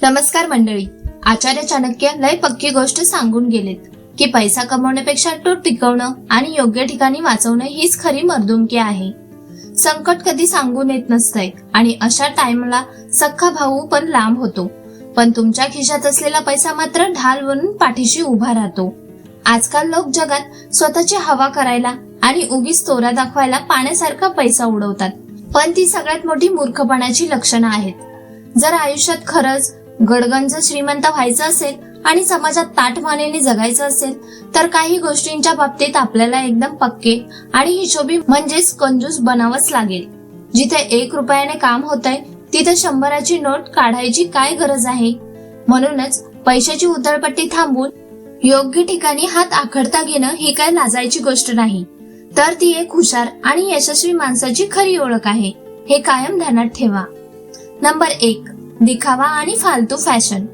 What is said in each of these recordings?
नमस्कार मंडळी. आचार्य चाणक्य लय पक्की गोष्ट सांगून गेलेत की पैसा कमवण्यापेक्षा तो टिकवणं आणि योग्य ठिकाणी वाचवणं हीच खरी मर्दुमकी आहे. संकट कधी सांगून येत नसतंय आणि अशा टाइमला सख्खा भाऊ पण लांब होतो, पण तुमच्या खिशात असलेला पैसा मात्र ढाल बनून पाठीशी उभा राहतो. आजकाल लोक जगात स्वतःची हवा करायला आणि उगीच तोरा दाखवायला पाण्यासारखा पैसा उडवतात, पण ती सगळ्यात मोठी मूर्खपणाची लक्षणं आहेत. जर आयुष्यात खरंच गडगंज श्रीमंत व्हायचं असेल आणि समाजात ताठमानेने जगायचं असेल तर काही गोष्टींच्या बाबतीत आपल्याला एकदम पक्के आणि हिशोबी म्हणजेच कंजूस बनावंच लागेल. जिथे 1 रुपयाने काम होतंय तिथे 100ची नोट काढायची काय गरज आहे. म्हणूनच पैशाची उधळपट्टी थांबून योग्य ठिकाणी हात आखडता घेणं ही काय लाजायची गोष्ट नाही, तर ती एक हुशार आणि यशस्वी माणसाची खरी ओळख आहे. हे कायम ध्यानात ठेवा. नंबर 1, दिखावा आणि फालतू फॅशन.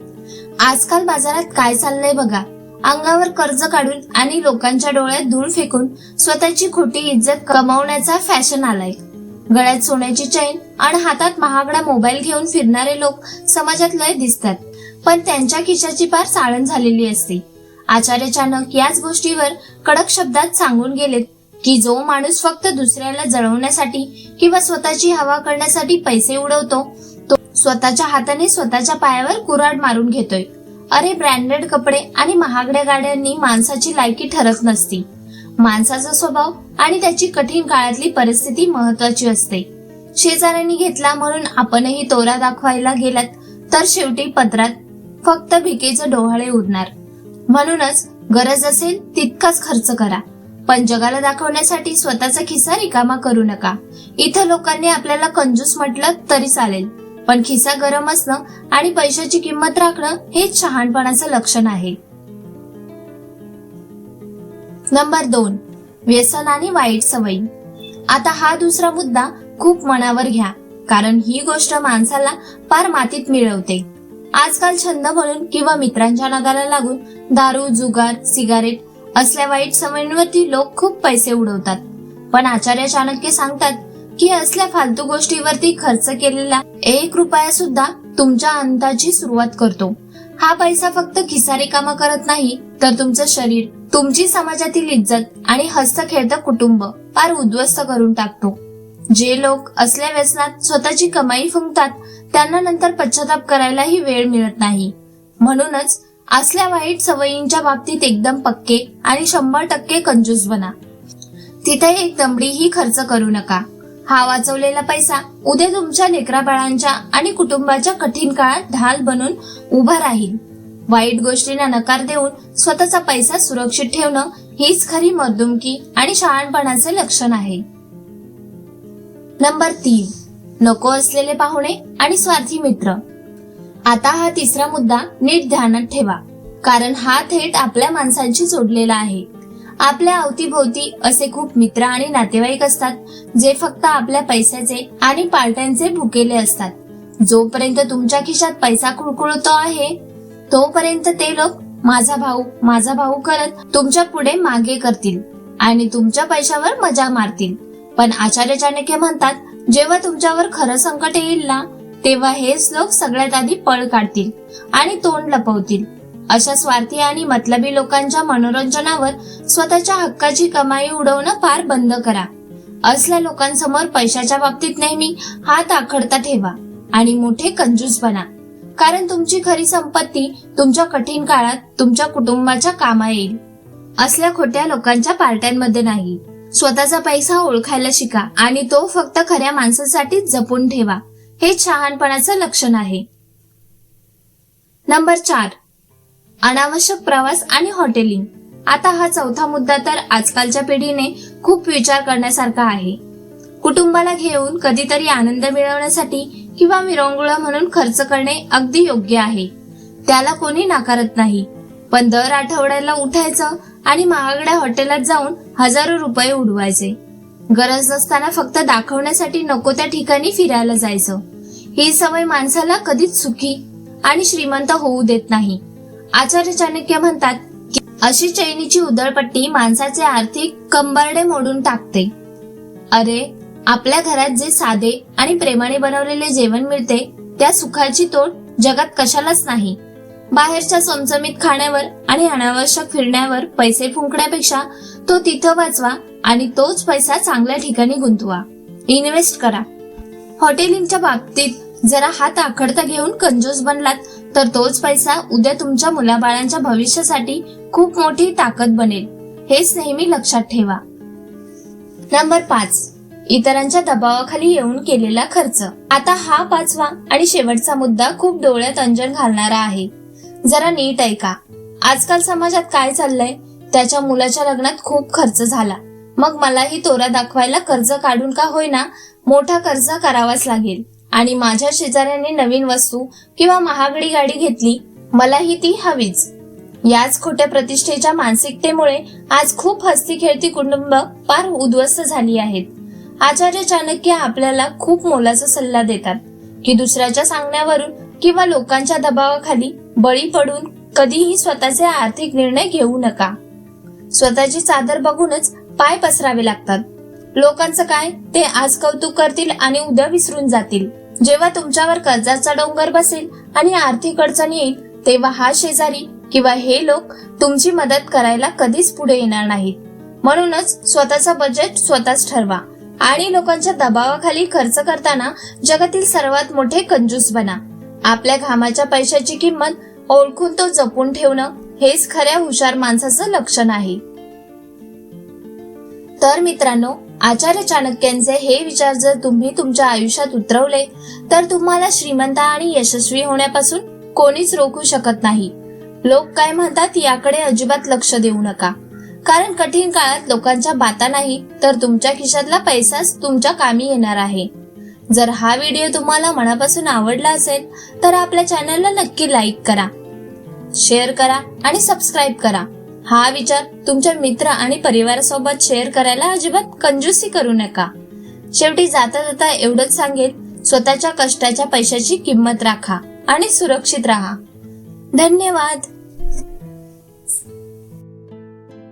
आजकाल बाजारात काय चाललंय बघा. अंगावर कर्ज काढून आणि लोकांच्या डोळ्यात धूळ फेकून स्वतःची खोटी इज्जत कमावण्याचा फॅशन आलाय. गळ्यात सोन्याची चैन आणि हातात महागडा मोबाईल घेऊन फिरणारे लोक समाजात लय दिसतात, पण त्यांच्या खिशाची पार साळण झालेली असते. आचार्य चाणक्य याच गोष्टीवर कडक शब्दात सांगून गेलेत की जो माणूस फक्त दुसऱ्याला जळवण्यासाठी किंवा स्वतःची हवा करण्यासाठी पैसे उडवतो तो स्वतःच्या हाताने स्वतःच्या पायावर कुऱ्हाड मारून घेतोय. अरे, ब्रँडेड कपडे आणि महागड्या गाड्यांनी माणसाची लायकी ठरत नसती. माणसाचा स्वभाव आणि त्याची कठीण काळातली परिस्थिती महत्वाची असते. शेजाऱ्यांनी घेतला म्हणून आपणही तोरा दाखवायला गेलात तर शेवटी पत्रात फक्त भिकेचे डोहाळे उडणार. म्हणूनच गरज असेल तितकाच खर्च करा, पण जगाला दाखवण्यासाठी स्वतःचा खिस्सा रिकामा करू नका. इथं लोकांनी आपल्याला कंजूस म्हटलं तरी चालेल, पण खिसा गरम असणं आणि पैशाची किंमत राखणं हेच शहाणपणाचं लक्षण आहे. नंबर 2, व्यसन आणि वाईट सवयी. आता हा दुसरा मुद्दा खूप मनावर घ्या, कारण ही गोष्ट माणसाला पार मातीत मिळवते. आजकाल छंद म्हणून किंवा मित्रांच्या नादाला लागून दारू, जुगार, सिगारेट असल्या वाईट सवयींवरती लोक खूप पैसे उडवतात. पण आचार्य चाणक्य सांगतात की असल्या फालतू गोष्टीवरती खर्च केलेला 1 रुपया सुद्धा तुमच्या अंताची सुरुवात करतो. हा पैसा फक्त खिसा रिकामा करत नाही, तर तुमचं शरीर, तुमची समाजातील इज्जत आणि हस्त खेळतं कुटुंब पार उद्ध्वस्त करून टाकतो. जे लोक असल्या व्यसनात स्वतःची कमाई फुंकतात त्यांना नंतर पश्चाताप करायलाही वेळ मिळत नाही. म्हणूनच असल्या वाईट सवयींच्या बाबतीत एकदम पक्के आणि 100% कंजूस बना. तिथे एक दमडीही खर्च करू नका. हा वाचवलेला पैसा उद्या तुमच्या लेकराबाळांच्या आणि कुटुंबाच्या कठीण काळात ढाल बनून उभा राहील. वाईट गोष्टींना नकार देऊन स्वतःचा पैसा सुरक्षित ठेवणं हीच खरी मर्दुमकी आणि शहाणपणाचे लक्षण आहे. नंबर 3, नको असलेले पाहुणे आणि स्वार्थी मित्र. आता हा तिसरा मुद्दा नीट ध्यानात ठेवा, कारण हा थेट आपल्या माणसांशी जोडलेला आहे. आपल्या अवतीभोवती असे खूप मित्र आणि नातेवाईक असतात जे फक्त आपल्या पैशाचे आणि पार्ट्यांचे भुकेले असतात. जोपर्यंत तुमच्या खिशात पैसा खुळखुळतो आहे तोपर्यंत ते लोक माझा भाऊ करत तुमच्या पुढे मागे करतील आणि तुमच्या पैशावर मजा मारतील. पण आचार्य चाणक्य म्हणतात, जेव्हा तुमच्यावर खरं संकट येईल ना तेव्हा हेच लोक सगळ्यात आधी पळ काढतील आणि तोंड लपवतील. अशा स्वार्थी आणि मतलबी लोकांच्या मनोरंजनावर स्वतःच्या हक्काची कमाई उडवणं फार बंद करा. असल्या लोकांसमोर पैशाच्या बाबतीत नेहमी हात आखडता ठेवा आणि मोठे कंजूस बना, कारण तुमची खरी संपत्ती तुमच्या कठीण काळात तुमच्या कुटुंबाच्या कामा येईल. असल्या खोट्या लोकांच्या पार्ट्यांमध्ये नाही. स्वतःचा पैसा ओळखायला शिका आणि तो फक्त खऱ्या माणसासाठी जपून ठेवा. हे शहाणपणाचं लक्षण आहे. नंबर 4, अनावश्यक प्रवास आणि हॉटेलिंग. आता हा चौथा मुद्दा तर आजकालच्या पिढीने खूप विचार करण्यासारखा आहे. कुटुंबाला घेऊन कधीतरी आनंद मिळवण्यासाठी किंवा विरंगुळा म्हणून खर्च करणे अगदी योग्य आहे, त्याला कोणी नाकारत नाही. पण दर आठवड्याला उठायचं आणि महागड्या हॉटेलात जाऊन हजारो रुपये उडवायचे. गरज नसताना फक्त दाखवण्यासाठी नको त्या ठिकाणी फिरायला जायचं. ही सवय माणसाला कधीच सुखी आणि श्रीमंत होऊ देत नाही. आचार्य चाणक्य म्हणतात की अशी चैनीची उधळपट्टी माणसाचे आर्थिक कंबरडे मोडून टाकते. अरे, आपल्या घरात जे साधे आणि प्रेमाने बनवलेले जेवण मिळते त्या सुखाची तोड जगात कशालाच नाही. बाहेरच्या चमचमीत खाण्यावर आणि अनावश्यक फिरण्यावर पैसे फुंकण्यापेक्षा तो तिथं वाचवा आणि तोच पैसा चांगल्या ठिकाणी गुंतवा, इन्व्हेस्ट करा. हॉटेलिंगच्या बाबतीत जरा हात आखडता घेऊन कंजूस बनलात तर तोच पैसा उद्या तुमच्या मुलाबाळांच्या भविष्यासाठी खूप मोठी ताकद बनेल, हेच नेहमी लक्षात ठेवा. नंबर 5, इतरांच्या दबावाखाली येऊन केलेला खर्च. आता हा 5वा आणि शेवटचा मुद्दा खूप डोळ्यात अंजन घालणारा आहे. जरा नीट ऐका. आजकाल समाजात काय चाललंय? त्याच्या मुलाच्या लग्नात खूप खर्च झाला, मग मलाही तोरा दाखवायला कर्ज काढून का होईना मोठा कर्ज करावाच लागेल. आणि माझ्या शेजाऱ्याने नवीन वस्तू किंवा महागडी गाडी घेतली, मलाही ती हवीच. याच खोट्या प्रतिष्ठेच्या मानसिकतेमुळे आज खूप हसती खेळती कुटुंब फार उद्ध्वस्त झाली आहेत. आचार्य चाणक्य आपल्याला खूप मोलाचा सल्ला देतात की दुसऱ्याच्या सांगण्यावरून किंवा लोकांच्या दबावाखाली बळी पडून कधीही स्वतःचे आर्थिक निर्णय घेऊ नका. स्वतःची चादर बघूनच पाय पसरावे लागतात. लोकांचं काय, ते आज कौतुक करतील आणि उद्या विसरून जातील. जेव्हा तुमच्यावर कर्जाचा डोंगर बसेल आणि आर्थिक अडचण येईल, तेव्हा हा शेजारी किंवा हे लोक तुमची मदत करायला कधीच पुढे येणार नाहीत. म्हणूनच स्वतःचा बजेट स्वतःच ठरवा आणि लोकांच्या दबावाखाली खर्च करताना जगातील सर्वात मोठे कंजूस बना. आपल्या घामाच्या पैशाची किंमत ओळखून तो जपून ठेवणं हेच खऱ्या हुशार माणसाचं लक्षण आहे. तर मित्रांनो, आचार्य चाणक्यांचे हे विचार जर तुम्ही तुमच्या आयुष्यात उतरवले तर तुम्हाला श्रीमंत आणि यशस्वी होण्यापासून कोणीच रोखू शकत नाही. लोक काय म्हणतात याकडे अजिबात लक्ष देऊ नका, कारण कठीण काळात लोकांच्या बाता नाही तर तुमच्या खिशातला पैसाच तुमच्या कामी येणार आहे. जर हा व्हिडिओ तुम्हाला मनापासून आवडला असेल तर आपल्या चॅनलला नक्की लाईक करा, शेअर करा आणि सबस्क्राईब करा. हा विचार तुमच्या मित्र आणि परिवारासोबत शेअर करायला अजिबात कंजूसी करू नका. शेवटी जाता जाता एवढंच सांगेल, स्वतःच्या कष्टाच्या पैशाची किंमत राखा आणि सुरक्षित राहा. धन्यवाद.